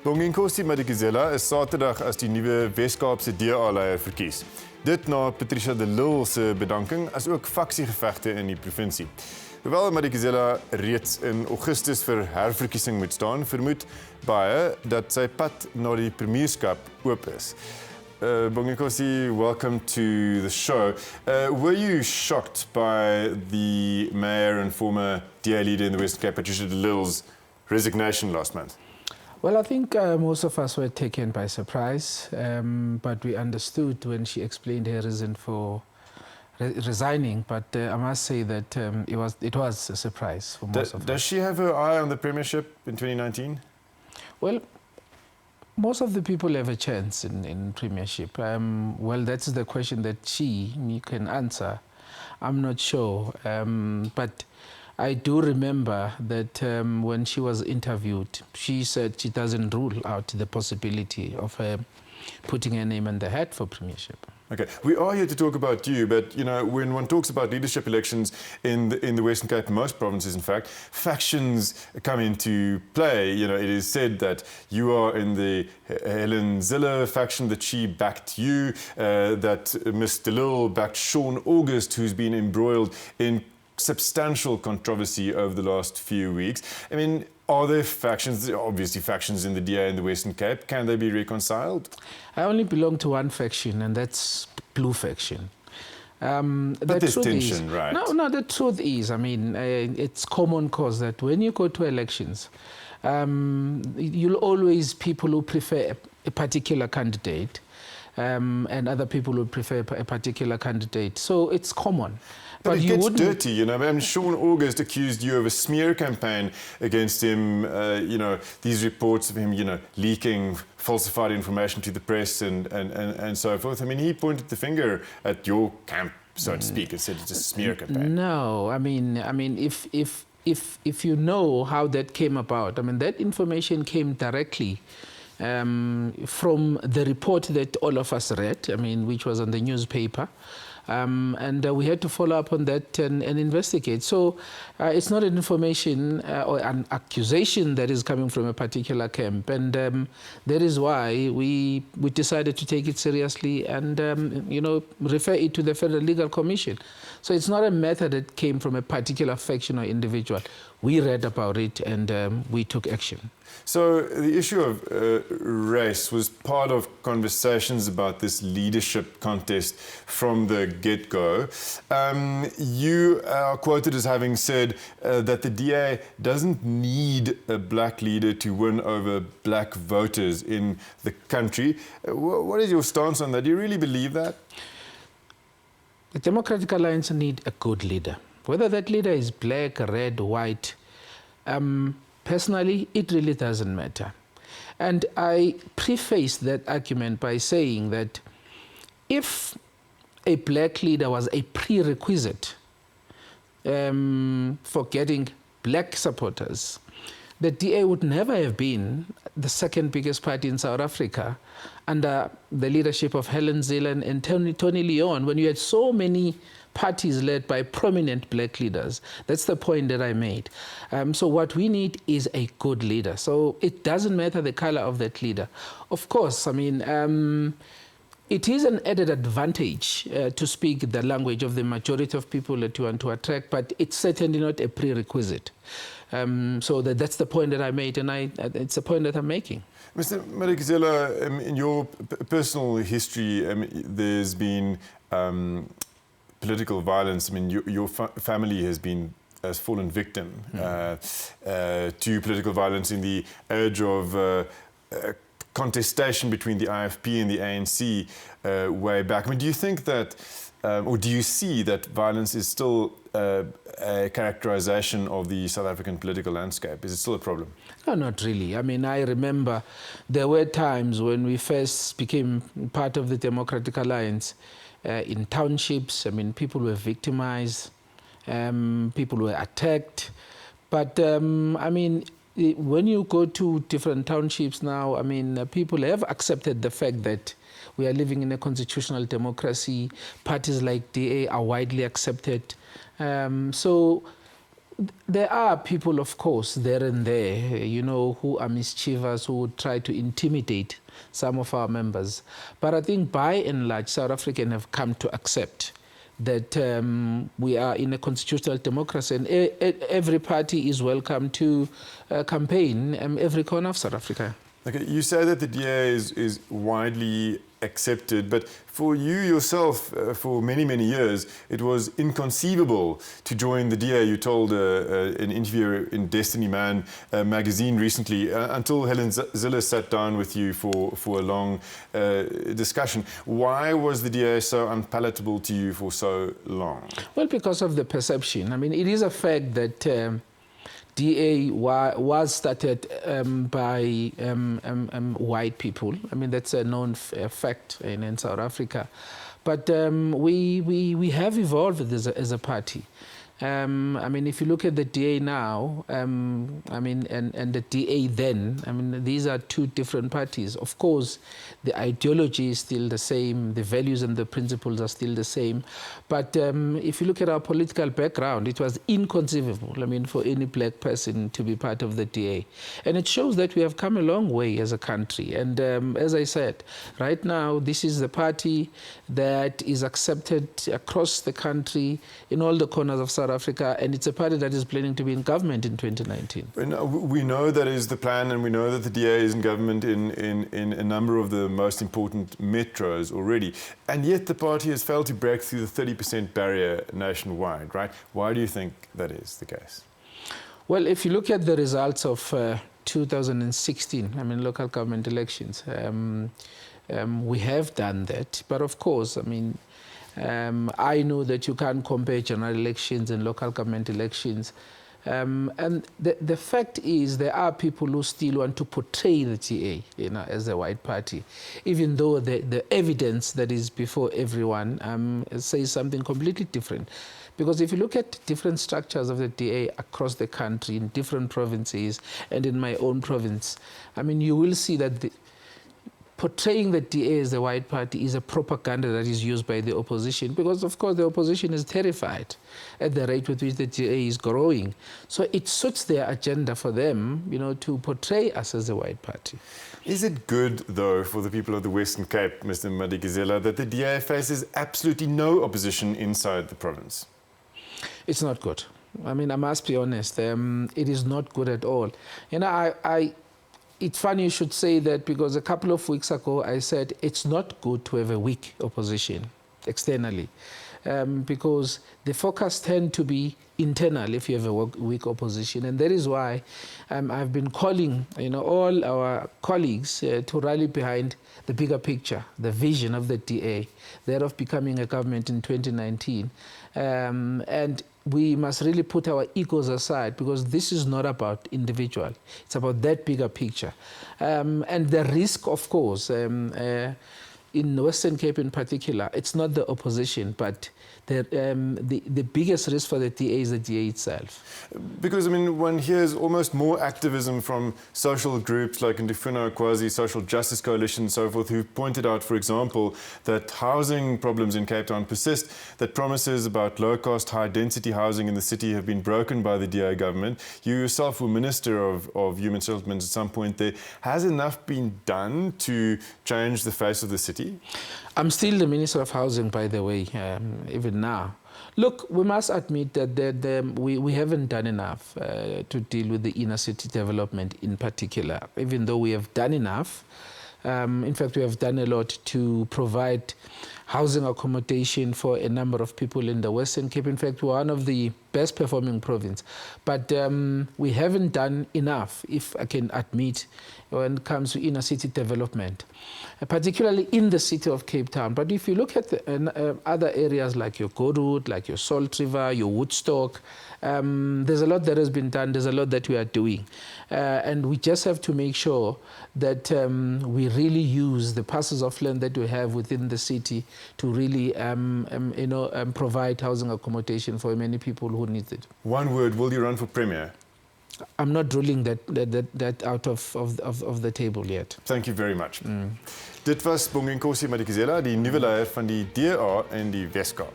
Bonginkosi Madikizela is Saterdag as die nuwe Wes-Kaapse DA-leier verkies. Dit na Patricia de Lille se bedanking as ook faksiegevegte in die provinsie. Hoewel Madikizela reeds in Augustus vir herverkiesing moet staan, vermoed baie dat sy pad na die premierskap oop is. Bonginkosi, welcome to the show. Were you shocked by the mayor and former DA leader in the Wes-Kaap, Patricia de Lille's resignation last month? Well, I think most of us were taken by surprise, but we understood when she explained her reason for resigning. But I must say that it was a surprise for most of us. Does she have her eye on the premiership in 2019? Well, most of the people have a chance in premiership. Well, that's the question that she can answer. I'm not sure, but I do remember that when she was interviewed, she said she doesn't rule out the possibility of her putting her name in the hat for premiership. Okay, we are here to talk about you, but you know, when one talks about leadership elections in the Western Cape, most provinces in fact, factions come into play. You know, it is said that you are in the Helen Zille faction, that she backed you, that Ms. de Lille backed Sean August, who's been embroiled in substantial controversy over the last few weeks. I mean, are there factions? There are obviously factions in the DA in the Western Cape. Can they be reconciled? I only belong to one faction, and that's Blue faction. But there's tension, right? No, the truth is, I mean, it's common cause that when you go to elections, you'll always people who prefer a particular candidate, and other people who prefer a particular candidate. So it's common. But it gets dirty, you know. I mean, Sean August accused you of a smear campaign against him. You know, these reports of him, you know, leaking falsified information to the press and so forth. I mean, he pointed the finger at your camp, so to speak, and said it's a smear campaign. No, I mean, if you know how that came about, I mean, that information came directly from the report that all of us read, I mean, which was on the newspaper. And we had to follow up on that and investigate. So it's not an information or an accusation that is coming from a particular camp. And that is why we decided to take it seriously and, you know, refer it to the Federal Legal Commission. So it's not a matter that came from a particular faction or individual. We read about it and we took action. So the issue of race was part of conversations about this leadership contest from the get-go. You are quoted as having said that the DA doesn't need a black leader to win over black voters in the country. What is your stance on that? Do you really believe that? The Democratic Alliance need a good leader. Whether that leader is black, red, white, personally, it really doesn't matter. And I preface that argument by saying that if a black leader was a prerequisite for getting black supporters, the DA would never have been the second biggest party in South Africa under the leadership of Helen Zille and Tony Leon, when you had so many parties led by prominent black leaders. That's the point that I made. So what we need is a good leader. So it doesn't matter the color of that leader. Of course, I mean, it is an added advantage to speak the language of the majority of people that you want to attract, but it's certainly not a prerequisite. So that's the point that I made, and it's a point that I'm making. Mr. Madikizela, in your personal history, there's been political violence. I mean, your family has fallen victim to political violence in the urge of contestation between the IFP and the ANC way back. I mean, do you think that, or do you see that violence is still a characterization of the South African political landscape? Is it still a problem? No, not really. I mean, I remember there were times when we first became part of the Democratic Alliance in townships. I mean, people were victimized, people were attacked. But, I mean, when you go to different townships now, I mean, people have accepted the fact that we are living in a constitutional democracy. Parties like DA are widely accepted. So There are people, of course, there and there, you know, who are mischievous, who try to intimidate some of our members. But I think by and large, South Africans have come to accept that we are in a constitutional democracy, and every party is welcome to campaign every corner of South Africa. Okay, you say that the DA is widely accepted, but for you yourself, for many, many years, it was inconceivable to join the DA. You told an interviewer in Destiny Man magazine recently, until Helen Zille sat down with you for a long discussion. Why was the DA so unpalatable to you for so long? Well, because of the perception. I mean, it is a fact that DA was started by white people. I mean, that's a known fact in South Africa. But we have evolved as a party. I mean, if you look at the DA now, I mean, and the DA then, I mean, these are two different parties. Of course, the ideology is still the same, the values and the principles are still the same. But if you look at our political background, it was inconceivable, I mean, for any black person to be part of the DA. And it shows that we have come a long way as a country. And as I said, right now, this is the party that is accepted across the country in all the corners of South Africa, and it's a party that is planning to be in government in 2019. We know that is the plan, and we know that the DA is in government in a number of the most important metros already, and yet the party has failed to break through the 30% barrier nationwide, right? Why do you think that is the case? Well, if you look at the results of 2016, I mean, local government elections, we have done that, but of course, I mean, I know that you can't compare general elections and local government elections. And the fact is there are people who still want to portray the DA, you know, as a white party, even though the evidence that is before everyone says something completely different. Because if you look at different structures of the DA across the country, in different provinces, and in my own province, I mean, you will see that portraying the DA as a white party is a propaganda that is used by the opposition, because of course the opposition is terrified at the rate with which the DA is growing. So it suits their agenda for them, you know, to portray us as a white party. Is it good, though, for the people of the Western Cape, Mr. Madikizela, that the DA faces absolutely no opposition inside the province? It's not good. I mean, I must be honest. It is not good at all. You know, it's funny you should say that, because a couple of weeks ago I said it's not good to have a weak opposition externally, because the focus tends to be internal if you have a weak opposition. And that is why I've been calling, you know, all our colleagues to rally behind the bigger picture, the vision of the DA, that of becoming a government in 2019. And we must really put our egos aside, because this is not about individual. It's about that bigger picture. And the risk, of course, in Western Cape in particular, it's not the opposition, but the biggest risk for the DA is the DA itself. Because, I mean, one hears almost more activism from social groups like Ndifuna Kwazi, Social Justice Coalition and so forth, who've pointed out, for example, that housing problems in Cape Town persist, that promises about low-cost, high-density housing in the city have been broken by the DA government. You yourself were Minister of Human Settlements at some point there. Has enough been done to change the face of the city? I'm still the Minister of Housing, by the way, even now. Look, we must admit that we haven't done enough to deal with the inner city development in particular, even though we have done enough. In fact, we have done a lot to provide housing accommodation for a number of people in the Western Cape. In fact, we're one of the best performing province. But we haven't done enough, if I can admit, when it comes to inner city development, particularly in the city of Cape Town. But if you look at the, other areas like your Godwood, like your Salt River, your Woodstock, there's a lot that has been done, there's a lot that we are doing. And we just have to make sure that we really use the parcels of land that we have within the city to really provide housing accommodation for many people who need it. One word, will you run for Premier? I'm not ruling that out of the table yet. Thank you very much. Dit was Bonginkosi Madikizela, die nuwe leier van die DA in die Wes-Kaap.